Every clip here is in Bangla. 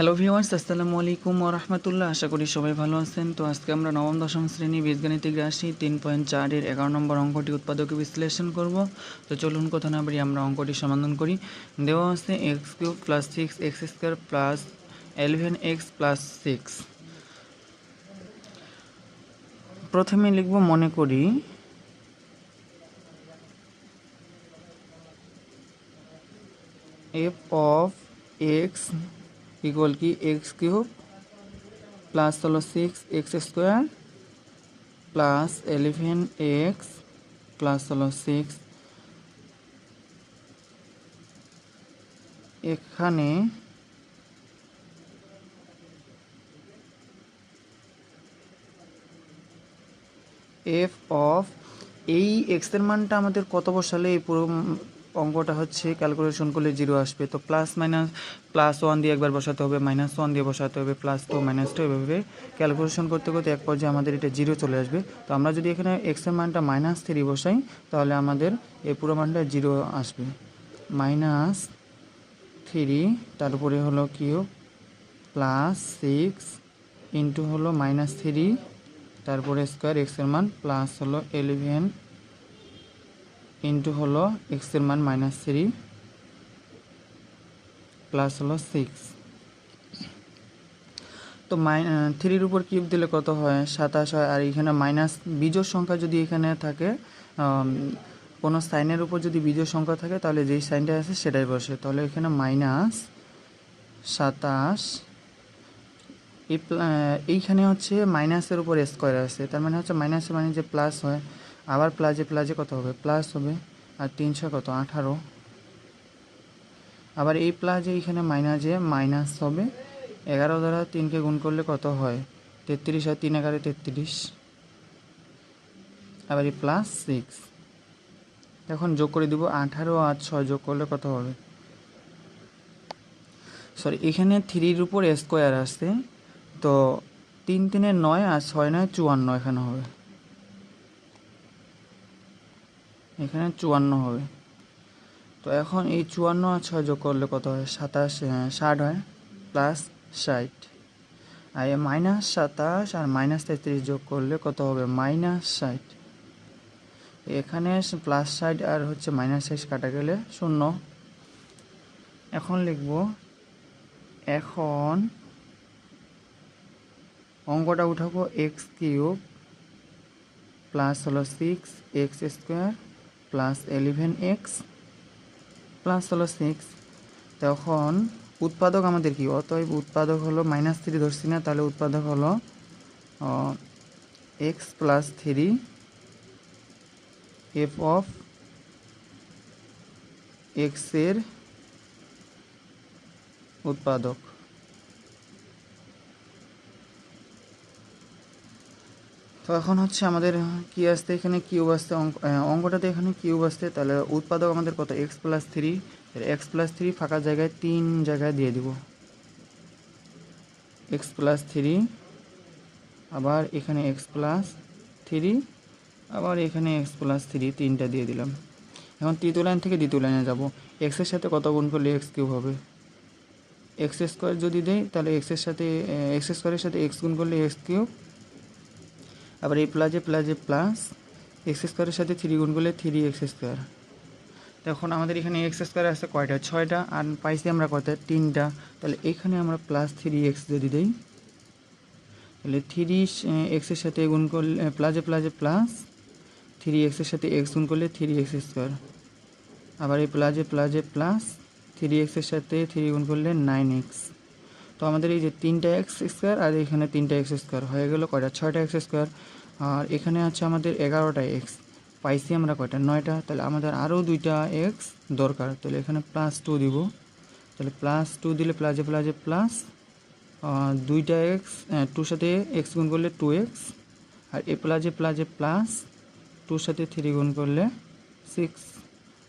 হ্যালো ভিউয়ার্স, আসসালামু আলাইকুম ওয়া রাহমাতুল্লাহ। আশা করি সবাই ভালো আছেন। তো আজকে আমরা নবম দশম শ্রেণী বীজগাণিতিক রাশি 3.4 এর 11 নম্বর অঙ্কটি উৎপাদকে বিশ্লেষণ করব। তো চলুন কথা না বাড়িয়ে আমরা অঙ্কটি সমাধান করি। দেওয়া আছে x³ + 6x² + 11x + 6। প্রথমে লিখব মনে করি f of x ইকুয়াল কি x³ প্লাস হলো 6x² প্লাস 11x প্লাস হলো 6। এখানে এফ অফ এই এক্সের মানটা আমাদের কত বসালে এই পুরো অঙ্কটা হচ্ছে ক্যালকুলেশন করলে 0 আসবে। তো +1 দিয়ে একবার বসাতে হবে, -1 দিয়ে বসাতে হবে, +2 -2 এভাবে ক্যালকুলেশন করতে করতে এক পর্যায়ে আমাদের এটা 0 চলে আসবে। তো আমরা যদি এখানে এক্সের মানটা -3 বসাই তাহলে আমাদের এই পুরো মানটা 0 আসবে। -3 তার উপরে হলো কিউব +6 ইন্টু হলো -3 তারপরে স্কোয়ার এক্সের মান প্লাস হলো 11 ইন্টু হলো এক্সের মান -3 প্লাস হলো 6। তো 3-র উপর কিউব দিলে কত হয়? 27 হয়। আর এখানে মাইনাস বিজোড় সংখ্যা যদি এখানে থাকে, কোনো সাইনের উপর যদি বিজোড় সংখ্যা থাকে তাহলে যেই সাইনটা আছে সেটাই বসে। তাহলে এখানে -27 এইখানে হচ্ছে মাইনাসের উপর স্কোয়ার আছে, তার মানে হচ্ছে মাইনাসের মানে যে প্লাস হয়, আবার প্লাজে কত হবে? প্লাস হবে। আর 300 কত? 18। আবার এই প্লাজে এইখানে মাইনাসে মাইনাস হবে। 11 দ্বারা 3কে গুণ করলে কত হয়? 33 হয়। 3 11 33। আবার এই +6 এখন যোগ করে দিব। 18 আর 6 যোগ করলে কত হবে? সরি, এখানে 3-র উপর স্কোয়ার আসছে, তো 3 3 9 আর 6 9 54 এখানে হবে। এখানে 54 হবে। তো এখন এই 54 আর 6 যোগ করলে কত হয়? 60 হয়, +60। আর -27 আর -33 যোগ করলে কত হবে? -60। এখানে +60 আর হচ্ছে -60 কাটা গেলে 0। এখন লিখব, এখন অঙ্কটা উঠাবো x³ প্লাস হলো 6x² প্লাস 11x প্লাস হলো 6। তখন উৎপাদক আমাদের কি? অতএব উৎপাদক হলো -3 ধরছি না, তাহলে উৎপাদক হলো x + 3 f অফ x এর উৎপাদক। তো এখন হচ্ছে আমাদের কি আসছে? এখানে কিউব আসছে। অঙ্কটাতে এখানে কিউব আসছে, তাহলে উৎপাদক আমাদের কত? x + 3। x + 3 ফাঁকা জায়গায় 3 জায়গায় দিয়ে দিব। x + 3, আবার এখানে x + 3, আবার এখানে x + 3, 3টা দিয়ে দিলাম। এখন তৃতীয় লাইন থেকে দ্বিতীয় লাইনে যাব। এক্সের সাথে কত গুণ করলে x³ হবে? x² যদি দেই তাহলে x-এর সাথে x² সাথে x গুণ করলে x³। আবার এই প্লাজে প্লাস x² সাথে 3 গুণ করলে 3x²। তখন আমাদের এখানে x² আছে কয়টা? 6টা। আর পাইছি আমরা কয়টা? 3টা। তাহলে এখানে আমরা +3x যদি দেই তাহলে 3x-এর সাথে গুণ করলে প্লাজে প্লাস 3x-এর সাথে x গুণ করলে 3x²। আবার এই প্লাজে প্লাস 3x-এর সাথে 3 গুণ করলে 9x। তো আমাদের এই যে 3টা x² আর এখানে 3টা x² হয়ে গেল কয়টা? 6টা x²। আর এখানে আছে আমাদের 11টা x। পাইছি আমরা কয়টা? 9টা। তাহলে আমাদের আরও 2টা x দরকার, তাহলে এখানে +2 দিব। তাহলে +2 দিলে প্লাজে প্লাস 2টা x, 2 সাথে x গুণ করলে 2x। আর এই প্লাজে প্লাস 2 সাথে 3 গুণ করলে 6।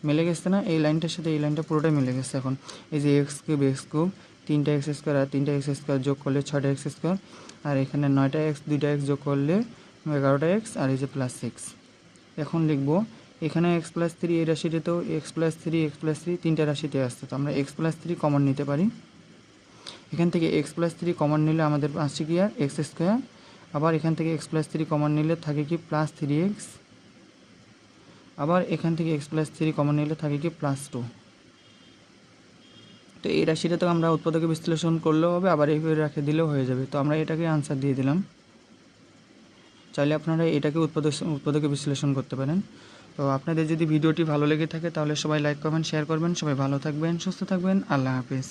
মিলে গেছে না? এই লাইনটার সাথে এই লাইনটা পুরোটাই মিলে গেছে। এখন এই যে x³ 3টা x² আর 3টা x² যোগ করলে 6টা x²। আর এখানে 9টা x, 2টা x যোগ করলে 11টা x, আর এই যে +6। এখন লিখব এখানে x + 3 এই রাশিটাতেও x + 3 তিনটা রাশিতে আসছে, তো আমরা x + 3 কমন নিতে পারি। এখান থেকে এক্স প্লাস থ্রি কমন নিলে আমাদের আসছে কি আর এক্স স্কোয়ার। আবার এখান থেকে এক্স প্লাস থ্রি কমন নিলে থাকে কি প্লাস থ্রি এক্স। আবার এখান থেকে এক্স প্লাস থ্রি কমন নিলে থাকে কি প্লাস টু। তো এই রাশিটা তো আমরা উৎপাদকে বিশ্লেষণ করলেও হবে, আবার এইভাবে রেখে দিলেও হয়ে যাবে। তো আমরা এটাকে আনসার দিয়ে দিলাম। চাইলে আপনারা এটাকে উৎপাদকে বিশ্লেষণ করতে পারেন। তো আপনাদের যদি ভিডিওটি ভালো লেগে থাকে তাহলে সবাই লাইক কমেন্ট শেয়ার করবেন। সবাই ভালো থাকবেন, সুস্থ থাকবেন। আল্লাহ হাফেজ।